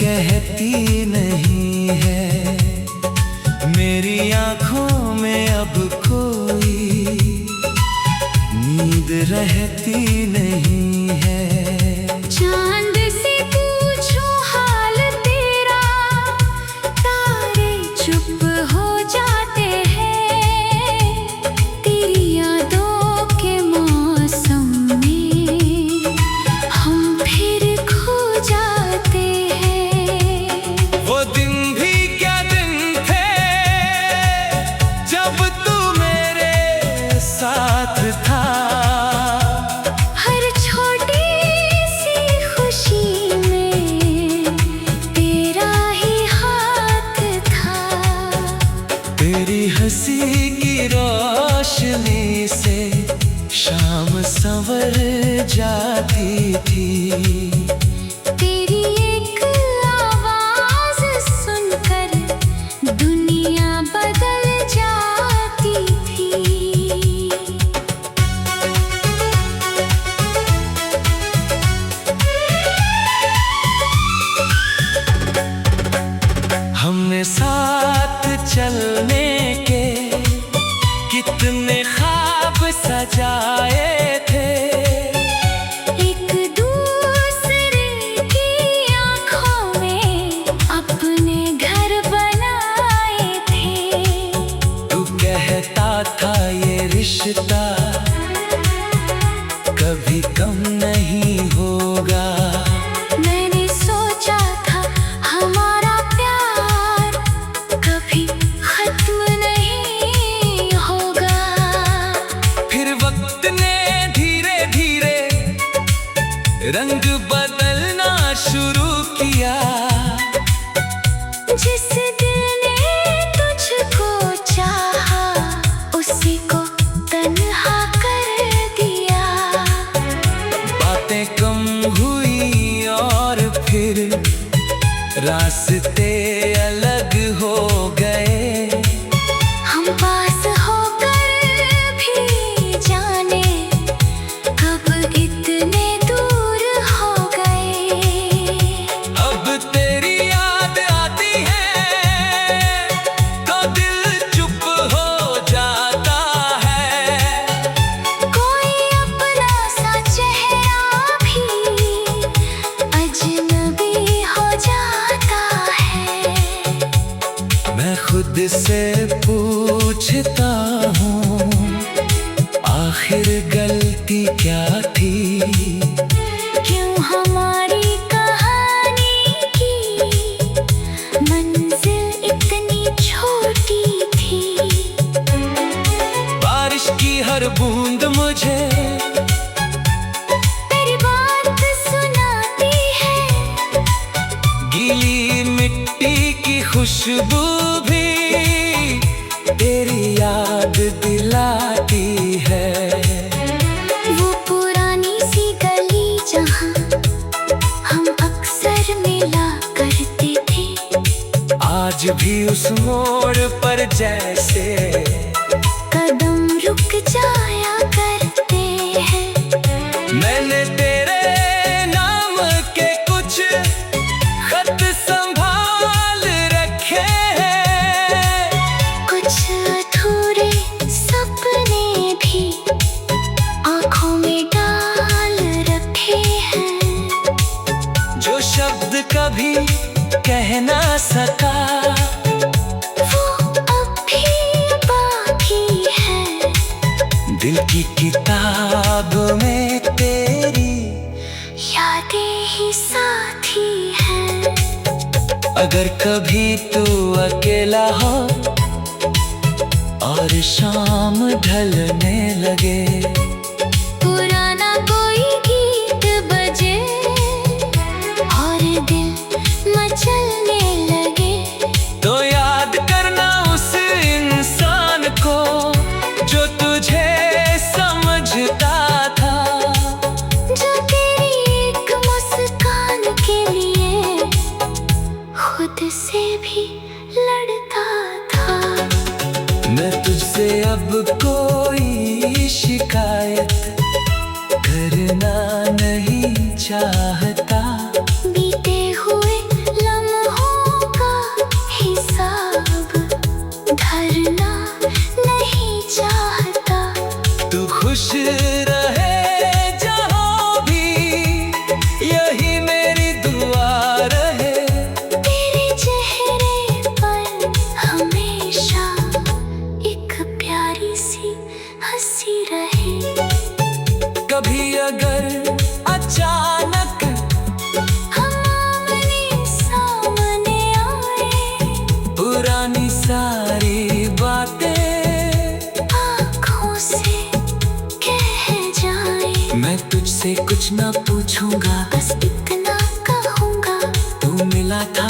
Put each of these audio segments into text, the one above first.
कहती नहीं है, मेरी आंखों में अब कोई नींद रहती नहीं है। चांद से पूछो हाल तेरा, तारे चुप हो जाते हैं। तेरी यादों के मौसम में हम फिर खो जाते हैं। वो दिन भी क्या दिन थे जब तू मेरे साथ था। हर छोटी सी खुशी में तेरा ही हाथ था। तेरी हंसी की रोशनी से शाम संवर जाती थी। तेरी एक आवाज सुनकर दुनिया बदल जाती थी। हमने साथ चलने के कितने ख्वाब सजाए थे। एक दूसरे की आँखों में अपने घर बनाए थे। तू कहता था ये रिश्ता कभी कम नहीं होगा। मैंने सोचा था हमारा प्यार कभी खत्म नहीं होगा। फिर वक्त ने धीरे धीरे रंग बदलना शुरू किया। जिस दिल ने तुझको चाहा उसी को तन्हा कर दिया। बातें कम हुई और फिर रास्ते अलग हो गए। हम पास होकर भी जाने कब इतने दूर हो गए। अब तेरी याद आती है तो दिल चुप हो जाता है। कोई अपना सा चेहरा भी अजनबी हो जाता है। मैं खुद से पूछता हूँ आखिर गलती क्या थी। क्यों हमारी कहानी की मंजिल इतनी छोटी थी। बारिश की हर बूंद मुझे तेरी बात सुनाती है। गीली मिट्टी की खुशबू भी तेरी याद दिलाती है। वो पुरानी सी गली जहाँ हम अक्सर मिला करते थे। आज भी उस मोड़ पर जैसे कदम रुक जाया करते हैं। मैंने तेरे नाम के कुछ खत संभाल रखे हैं। कुछ अधूरे सपने भी आँखों में डाल रखे हैं। जो शब्द कभी कह ना सका वो अब भी बाकी है। दिल की किताब में तेरी यादें ही साथी हैं। अगर कभी तू अकेला हो और शाम ढलने लगे, पुराना कोई गीत बजे और दिल मचलने लगे, तो याद करना उस इंसान को जो तुझे समझता था। जो तेरी एक मुस्कान के लिए खुद से भी लड़ता था। मैं तुझसे अब कोई शिकायत करना नहीं चाहता। बीते हुए खुश रहे जहाँ भी, यही मेरी दुआ रहे। तेरे चेहरे पर हमेशा एक प्यारी सी हंसी रहे। कभी अगर अचानक हम आमने सामने आए, पुरानी सारी बातें आँखों से कह जाए। मैं तुझसे कुछ ना पूछूंगा, बस इतना कहूँगा, तू मिला था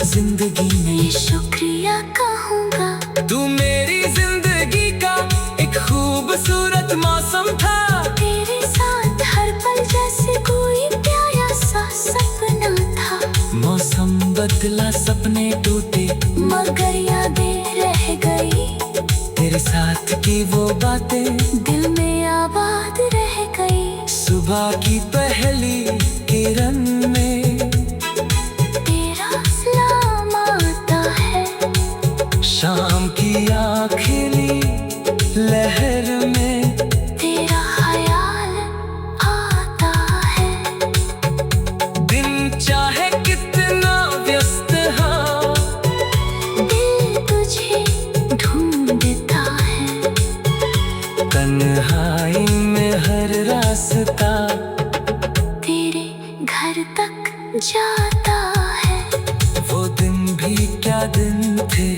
जिंदगी में। ये शुक्रिया कहूँगा। तू मेरी जिंदगी का एक खूबसूरत मौसम था। तेरे साथ हर पल जैसे कोई प्यारा सा सपना था। मौसम बदला, सपने टूटे, मगर यादें रह गई। तेरे साथ की वो बातें दिल में आबाद रह गई। सुबह की पहली किरण में तेरा सलाम आता है, शाम की आखिरी लहर में तेरा ख्याल आता है। दिन चाहे कितना व्यस्त हो, दिल तुझे ढूंढता है। तन्हाई में हर रास्ता तेरे घर तक जाता है। वो दिन भी क्या दिन थे,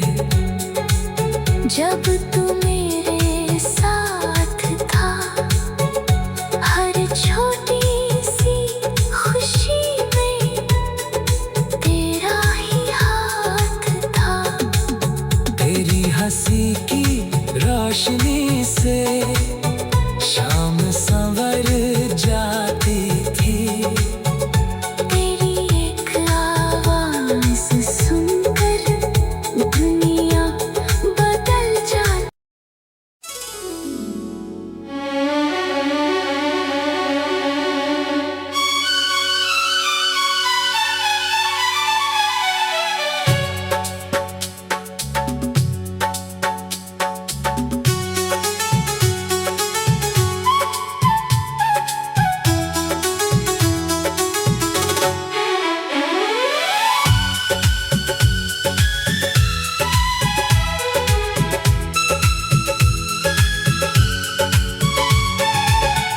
जब तू मेरे साथ था। हर छोटी सी खुशी में तेरा ही हाथ था। तेरी हंसी की रोशनी से शाम संवर जाती थी। तेरी एक आवाज़ सुनकर दुनिया बदल जाती।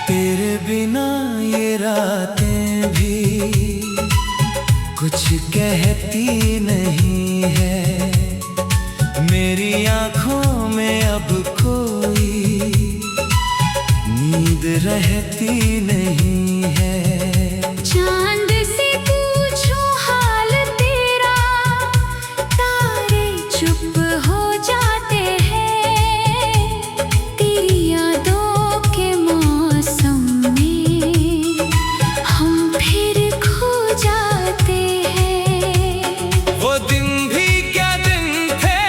तेरे बिना ये रातें भी कुछ कहती नहीं है। मेरी आंखों में अब कोई नींद रहती नहीं है। चांद से पूछो हाल तेरा, तारे चुप हो जाते हैं। तेरी यादों के मौसम में हम फिर खो जाते हैं। वो दिन भी क्या दिन थे,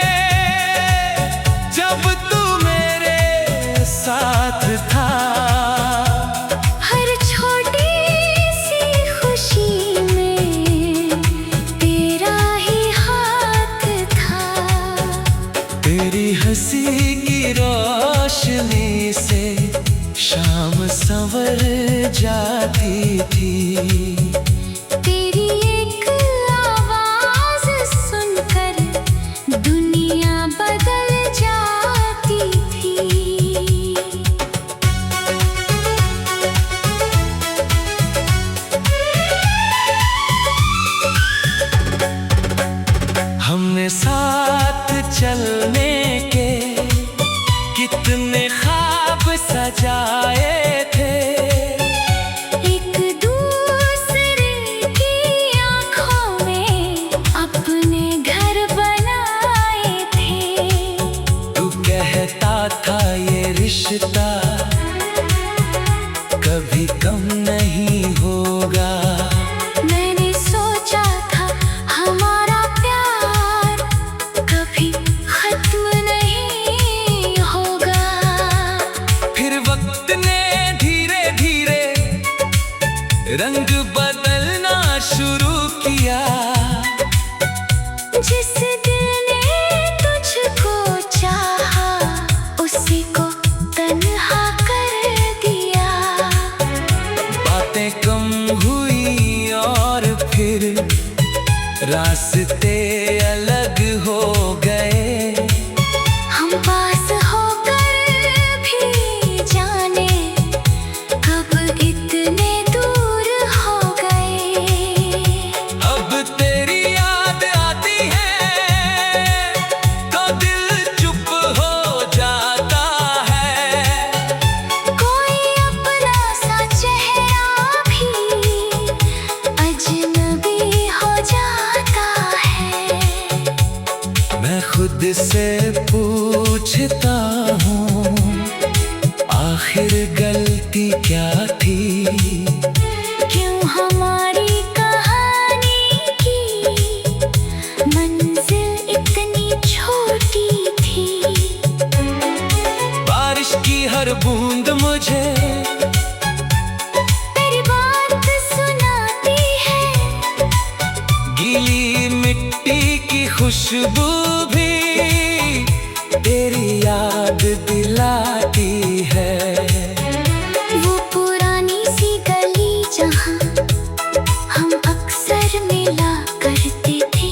जब तू मेरे साथ था। हर छोटी सी खुशी में तेरा ही हाथ था। तेरी हंसी की रोशनी से शाम संवर जाती थी। तेरी एक आवाज़ सुनकर दुनिया बदल जाती थी। हमने साथ चलने के कितने ख्वाब सजाए थे। एक दूसरे की आँखों में अपने घर बनाए थे। तू कहता था ये रिश्ता कभी कम नहीं होगा। मैंने सोचा था हमारा प्यार कभी खत्म नहीं होगा। फिर वक्त ने धीरे धीरे रंग बदलना शुरू किया। जिस दिल ने तुझको चाहा, उसी को तन्हा कर दिया। रास्ते अलग हो गए। हम पास होकर भी जाने कब इतने दूर हो गए। अब तेरी याद आती है तो दिल चुप हो जाता है। कोई अपना सा चेहरा भी अजनबी हो जाता है। मैं खुद से पूछता हूँ आखिर गलती क्या थी। क्यों हमारी कहानी की मंजिल इतनी छोटी थी। बारिश की हर बूंद मुझे तेरी बात सुनाती है। गीली मिट्टी की खुशबू भी तेरी याद दिलाती है। वो पुरानी सी गली जहाँ हम अक्सर मिला करते थे।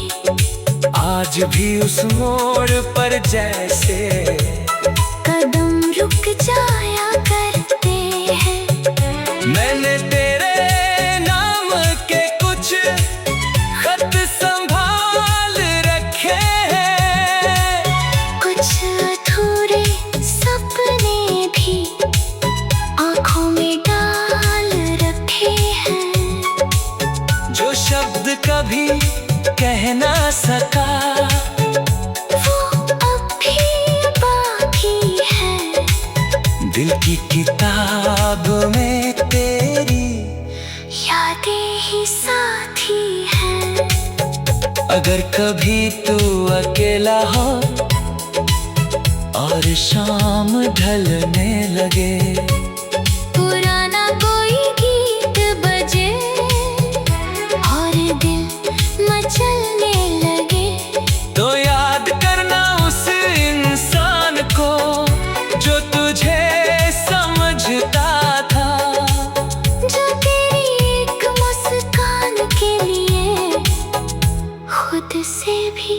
आज भी उस मोड़ पर जैसे कदम रुक जाया करते हैं। मैंने तेरे नाम के कुछ खत संभाल रखे हैं। कुछ अधूरे सपने भी आँखों में डाल रखे हैं। जो शब्द कभी कह ना सका वो अब भी बाकी है। दिल की किताब में तेरी यादें ही साथी हैं। अगर कभी तू अकेला हो और शाम ढलने लगे, पुराना कोई गीत बजे और दिल मचलने लगे, तो याद करना उस इंसान को जो तुझे समझता था। जो तेरी एक मुस्कान के लिए खुद से भी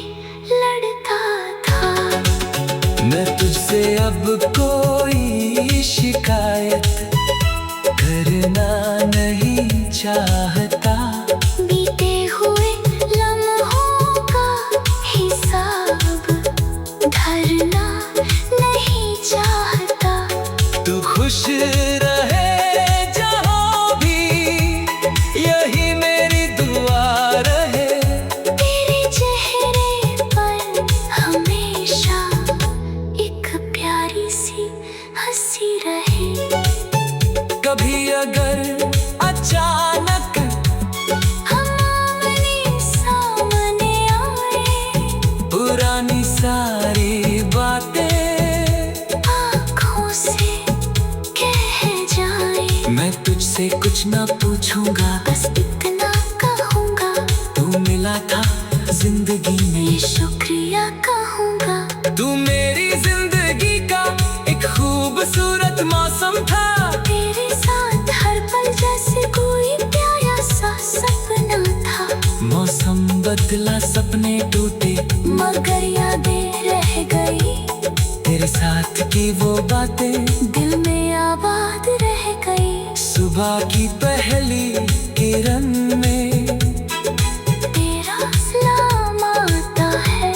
लड़ता था। मैं तुझसे अब कोई शिकायत करना नहीं चाहता। बीते हुए लम्हों का हिसाब धरना नहीं चाहता। तू खुश रहे जहाँ भी, यही मेरी दुआ रहे। तेरे चेहरे पर हमेशा एक प्यारी सी हंसी रहे। कभी अगर अचानक हम आमने सामने आए, पुरानी सारी बातें आँखों से कह जाए। मैं तुझसे कुछ ना पूछूंगा, बस इतना कहूँगा, तू मिला था जिंदगी ये में। शुक्रिया कहूँगा। तू मेरी जिंदगी का एक खूबसूरत मौसम था। तेरे साथ हर पल जैसे कोई प्यारा सा सपना था। मौसम बदला, सपने टूटे, मगर यादें रह गई। तेरे साथ की वो बातें दिल में आबाद रह गई। सुबह की पहली किरण में तेरा सलाम आता है।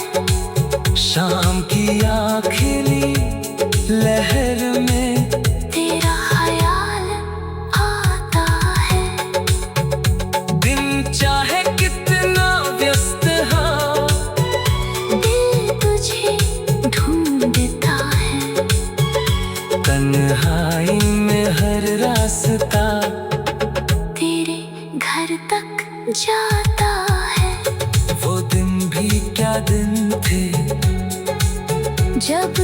शाम की आखिरी लहर में तेरा ख्याल आता है। दिन चाहे कितना व्यस्त हो, दिल तुझे ढूंढता है। तन्हाई में हर रास्ता तेरे घर तक जाता है। वो दिन भी क्या दिन थे जब